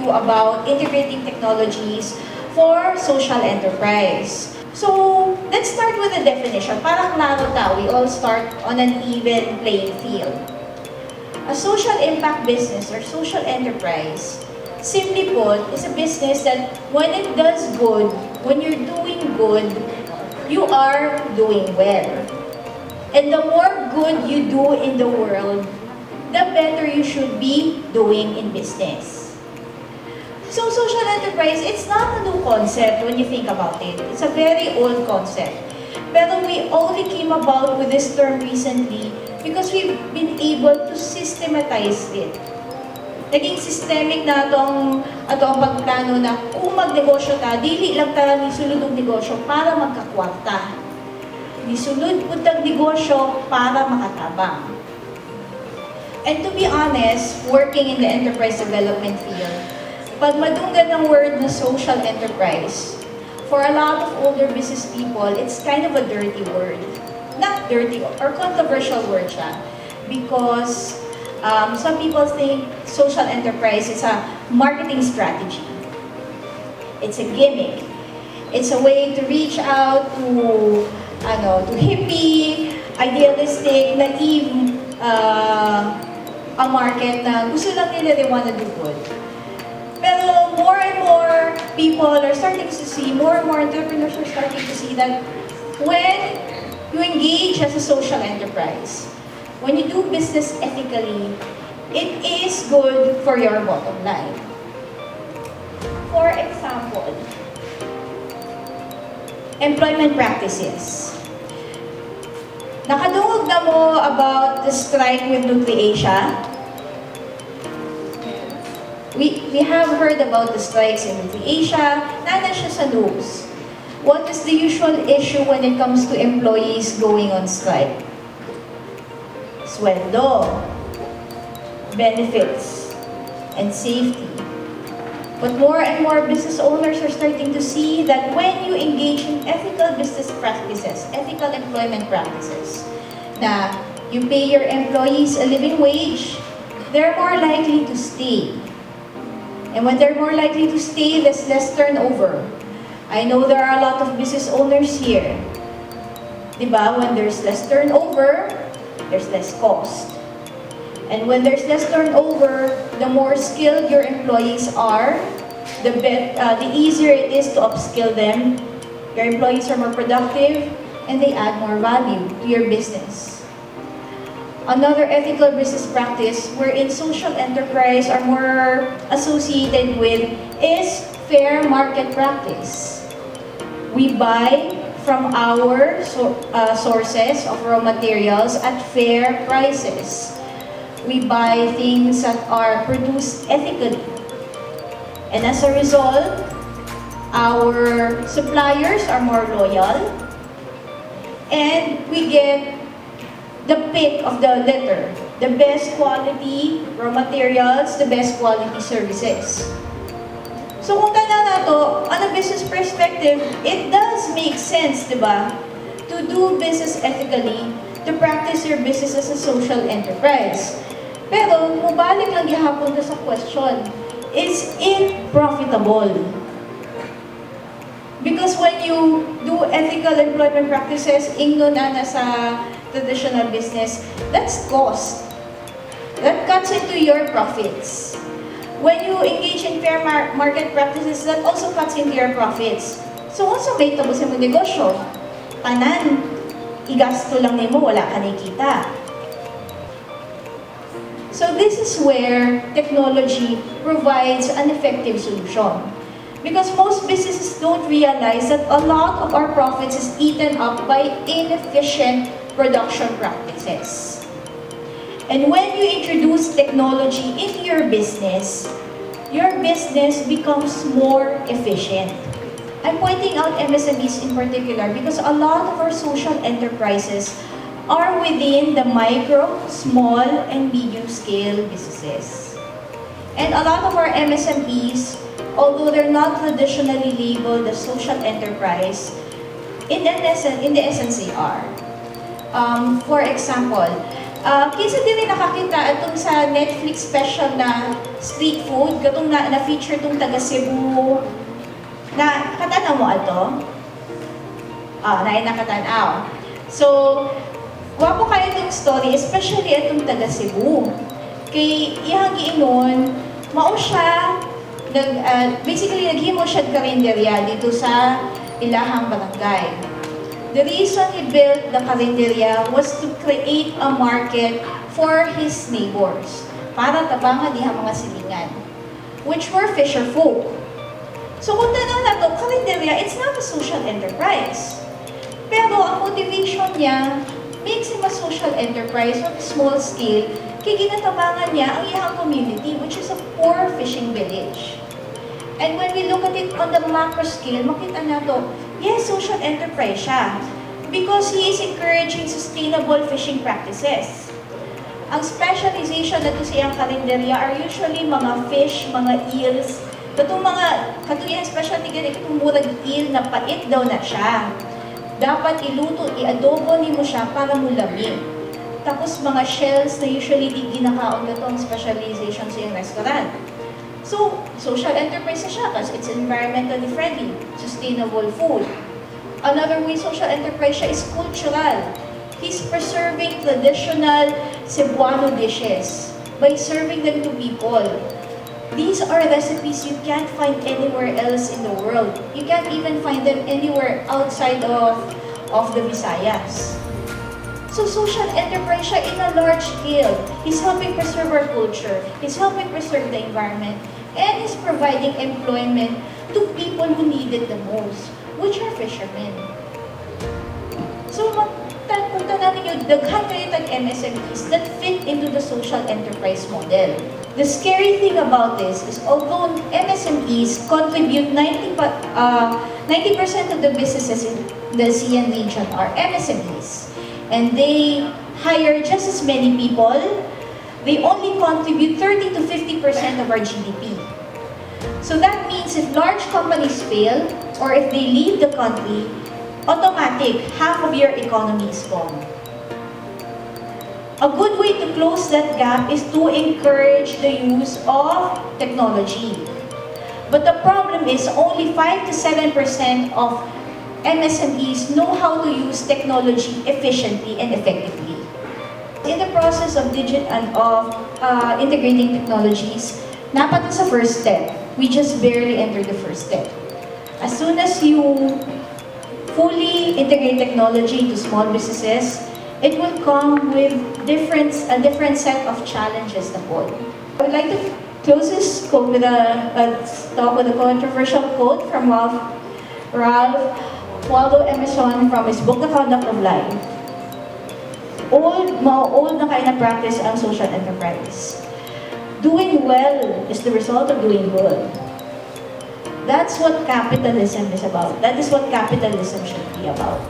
overview about integrating technologies for social enterprise. So, let's start with the definition. Para klaro ta, we all start on an even playing field. A social impact business or social enterprise, simply put, is a business that when it does good, when you're doing good, you are doing well. And the more good you do in the world, the better you should be doing in business. So social enterprise, it's not a new concept when you think about it. It's a very old concept. Pero we only came about with this term recently because we've been able to systematize it. Naging systemic na atong pagplano na kung magnegosyo ta, dili lang ta ni sulod og negosyo para magkakwarta. Ni sulod pud tag negosyo para makatabang. And to be honest, working in the enterprise development field, pag madunggan ng word na social enterprise, for a lot of older business people, it's kind of a dirty word. Not dirty, or controversial word siya. Because some people think social enterprise is a marketing strategy. It's a gimmick. It's a way to reach out to hippie, idealistic, naive a market na gusto lang nila, they wanna do good. Pero more and more people are starting to see, more and more entrepreneurs are starting to see that when you engage as a social enterprise, when you do business ethically, it is good for your bottom line. For example, employment practices. Nakadungog na mo about the strike with NutriAsia? We have heard about the strikes in NutriAsia. Nana siya sa news. What is the usual issue when it comes to employees going on strike? Sweldo, benefits, and safety. But more and more business owners are starting to see that when you engage in ethical business practices, ethical employment practices, na you pay your employees a living wage, they're more likely to stay. And when they're more likely to stay, there's less turnover. I know there are a lot of business owners here. Diba? When there's less turnover, there's less cost. And when there's less turnover, the more skilled your employees are, the easier it is to upskill them. Your employees are more productive, and they add more value to your business. Another ethical business practice wherein social enterprise are more associated with is fair market practice. We buy from our sources of raw materials at fair prices. We buy things that are produced ethically. And as a result, our suppliers are more loyal, and we get the pick of the litter, the best quality raw materials, the best quality services. So kung tanan nato, on a business perspective, it does make sense, diba? To do business ethically, to practice your business as a social enterprise. Pero, mubalik lang gihapon ka sa question, is it profitable? Because when you do ethical employment practices, ingno na sa traditional business, that's cost. That cuts into your profits. When you engage in fair market practices, that also cuts into your profits. So, kung sa may tabo sa mong negosyo, tanan, igasto lang nimo, wala ka nakita. So, this is where technology provides an effective solution. Because most businesses don't realize that a lot of our profits is eaten up by inefficient production practices. And when you introduce technology into your business becomes more efficient. I'm pointing out MSMEs in particular because a lot of our social enterprises are within the micro, small, and medium-scale businesses. And a lot of our MSMEs, although they're not traditionally labeled as social enterprise, in the essence they are. For example, kinsa din nakakita itong sa Netflix special na street food, katong na-feature tong taga Cebu, na katanaw mo ato? Nakatanaw. So, wapo kayo itong story, especially itong taga Cebu. Kay iyang giingon, mao siya, basically naghimo siya karinderya dito sa ilahang barangay. The reason he built the karinderya was to create a market for his neighbors, para tabangan diha mga silingan, which were fisher folk. So kung tanaw na to, karinderya, it's not a social enterprise. Pero ang motivation niya makes him a social enterprise on a small scale, kaya ginatabangan niya ang iyang community, which is a poor fishing village. And when we look at it on the macro scale, makita na to, yes, social enterprise siya. Because he is encouraging sustainable fishing practices. Ang specialization na to sa iyang karinderya are usually mga fish, mga eels, katong mga, katuyang specialty ganit, katong murag eel na pait daw na siya. Dapat iluto, i-adobo ni mo siya para mulamig. Tapos mga shells na usually di ginakaon na itong specialization sa iyong restaurant. So, social enterprise na siya kasi it's environmentally friendly, sustainable food. Another way social enterprise siya is cultural. He's preserving traditional Cebuano dishes by serving them to people. These are recipes you can't find anywhere else in the world. You can't even find them anywhere outside of the Visayas. So social enterprise siya in a large scale. He's helping preserve our culture. He's helping preserve the environment. And he's providing employment to people who need it the most, which are fishermen. So kung tanan ninyo, daghan kayo tag MSMEs that fit into the social enterprise model. The scary thing about this is although MSMEs contribute 90% of the businesses in the CN region are MSMEs, and they hire just as many people, they only contribute 30 to 50% of our GDP. So that means if large companies fail, or if they leave the country, automatic, half of your economy is gone. A good way to close that gap is to encourage the use of technology. But the problem is only 5 to 7% of MSMEs know how to use technology efficiently and effectively. In the process of integrating technologies, napat sa first step. We just barely entered the first step. As soon as you fully integrate technology into small businesses, it will come with a different set of challenges na po. I would like to close this quote with talk with a controversial quote from Ralph Waldo Emerson from his book, The Conduct of Life. Old na kayo na practice ang social enterprise. Doing well is the result of doing good. That's what capitalism is about. That is what capitalism should be about.